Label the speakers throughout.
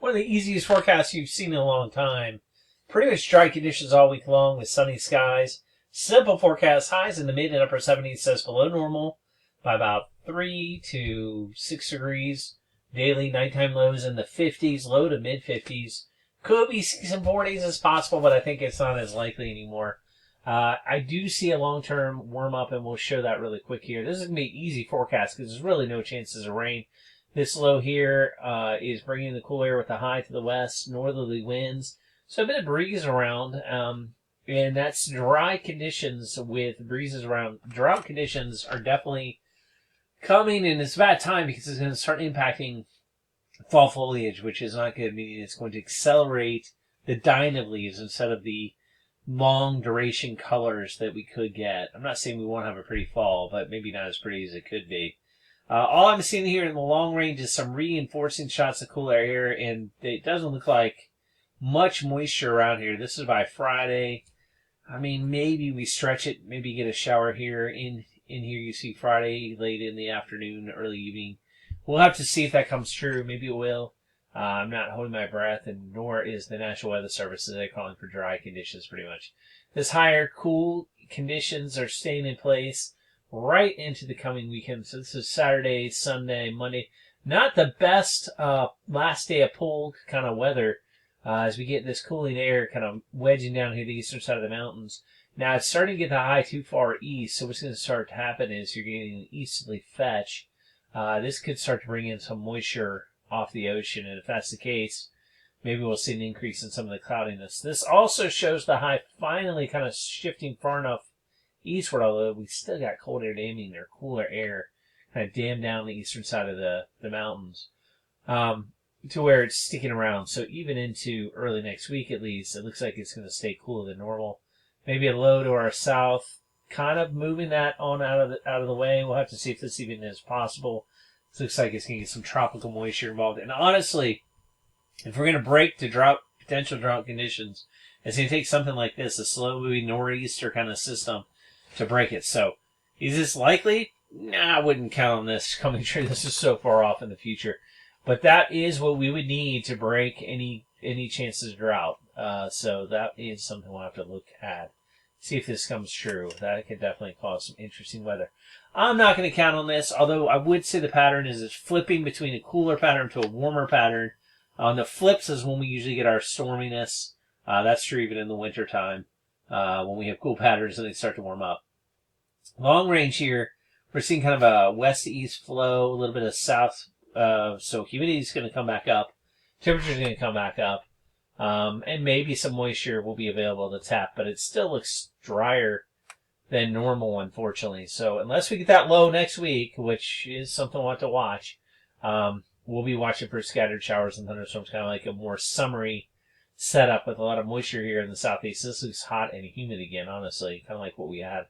Speaker 1: one of the easiest forecasts you've seen in a long time. Pretty much dry conditions all week long with sunny skies. Simple forecast, highs in the mid and upper 70s, says below normal by about 3 to 6 degrees. Daily nighttime lows in the 50s, low to mid 50s. Could be some 40s as possible, but I think it's not as likely anymore. I do see a long-term warm-up, and we'll show that really quick here. This is going to be an easy forecast because there's really no chances of rain. This low here is bringing the cool air with the high to the west, northerly winds. So a bit of breeze around, and that's dry conditions with breezes around. Drought conditions are definitely coming, and it's a bad time because it's going to start impacting fall foliage, which is not good, meaning it's going to accelerate the dying of leaves instead of the long duration colors that we could get. I'm not saying we won't have a pretty fall, but maybe not as pretty as it could be. All I'm seeing here in the long range is some reinforcing shots of cooler air, and it doesn't look like much moisture around here. This is by Friday. I mean, maybe we stretch it, maybe get a shower here. In here you see Friday late in the afternoon, early evening. We'll have to see if that comes true. Maybe it will. I'm not holding my breath, and nor is the National Weather Service. They're calling for dry conditions pretty much. This higher cool conditions are staying in place right into the coming weekend. So this is Saturday, Sunday, Monday. Not the best last day of pull kind of weather as we get this cooling air kind of wedging down here the eastern side of the mountains. Now it's starting to get the high too far east, so what's going to start to happen is you're getting an easterly fetch. This could start to bring in some moisture off the ocean, and if that's the case, maybe we'll see an increase in some of the cloudiness. This also shows the high finally kind of shifting far enough eastward, although we still got cold air damming or cooler air kind of dammed down the eastern side of the mountains to where it's sticking around. So even into early next week at least, it looks like it's going to stay cooler than normal. Maybe a low to our south, kind of moving that on out of the way. We'll have to see if this even is possible. This looks like it's going to get some tropical moisture involved. And honestly, if we're going to break the potential drought conditions, it's going to take something like this, a slow-moving nor'easter kind of system, to break it. So, is this likely? Nah, I wouldn't count on this coming true. This is so far off in the future. But that is what we would need to break any chances of drought. So that is something we'll have to look at. See if this comes true. That could definitely cause some interesting weather. I'm not going to count on this, although I would say the pattern is it's flipping between a cooler pattern to a warmer pattern. On the flips is when we usually get our storminess. That's true even in the wintertime when we have cool patterns and they start to warm up. Long range here, we're seeing kind of a west to east flow, a little bit of south. So humidity is going to come back up. Temperature is going to come back up. And maybe some moisture will be available to tap, but it still looks drier than normal, unfortunately. So unless we get that low next week, which is something we'll have to watch, we'll be watching for scattered showers and thunderstorms, kind of like a more summery setup with a lot of moisture here in the southeast. This looks hot and humid again, honestly, kind of like what we had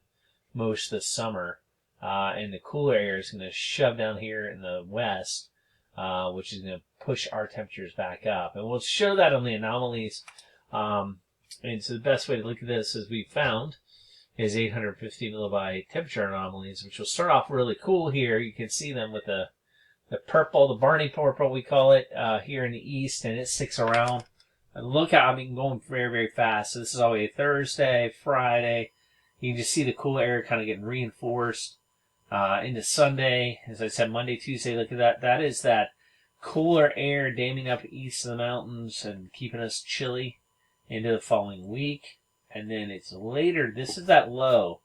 Speaker 1: most this summer. And the cooler air is going to shove down here in the west, which is going to push our temperatures back up. And we'll show that on the anomalies. And so the best way to look at this, as we found, is 850 millibar temperature anomalies, which will start off really cool here. You can see them with the purple, the Barney purple we call it, here in the east, and it sticks around. And look out, I mean, going very, very fast. So this is all the way Thursday, Friday. You can just see the cool air kind of getting reinforced into Sunday. As I said, Monday, Tuesday, look at that. That is that cooler air damming up east of the mountains and keeping us chilly into the following week. And then it's later, this is that low.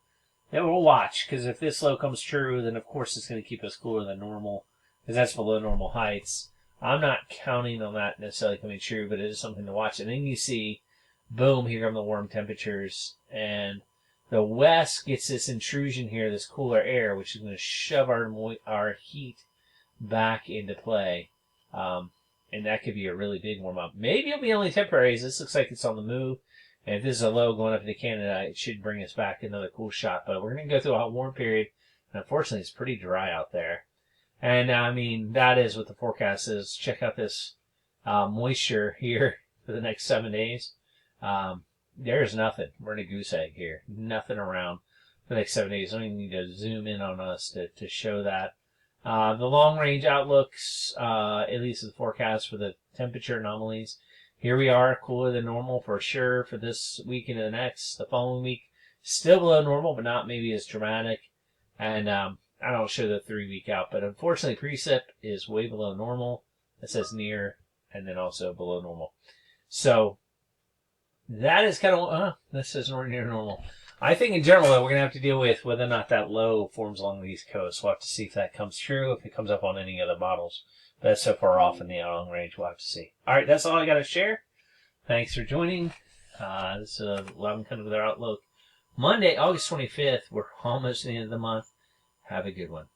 Speaker 1: Then we'll watch, because if this low comes true, then of course it's going to keep us cooler than normal, because that's below normal heights. I'm not counting on that necessarily coming true, but it is something to watch. And then you see, boom, here come the warm temperatures. And the west gets this intrusion here, this cooler air, which is going to shove our heat back into play. And that could be a really big warm-up. Maybe it'll be only temporary, as this looks like it's on the move. And if this is a low going up into Canada, it should bring us back another cool shot. But we're going to go through a hot, warm period. And unfortunately, it's pretty dry out there. And, I mean, that is what the forecast is. Check out this moisture here for the next 7 days. There's nothing. We're in a goose egg here. Nothing around for the next 7 days. I don't even need to zoom in on us to show that. The long-range outlooks, at least the forecast for the temperature anomalies. Here we are, cooler than normal for sure for this week and the next. The following week, still below normal, but not maybe as dramatic. And I don't show the 3-week out, but unfortunately, precip is way below normal. It says near, and then also below normal. So that is kind of this is near normal. I think in general, though, we're going to have to deal with whether or not that low forms along the East Coast. We'll have to see if that comes true, if it comes up on any other models. But that's so far off in the long range, we'll have to see. All right, that's all I got to share. Thanks for joining. This is Loudoun Country with our outlook. Monday, August 25th. We're almost at the end of the month. Have a good one.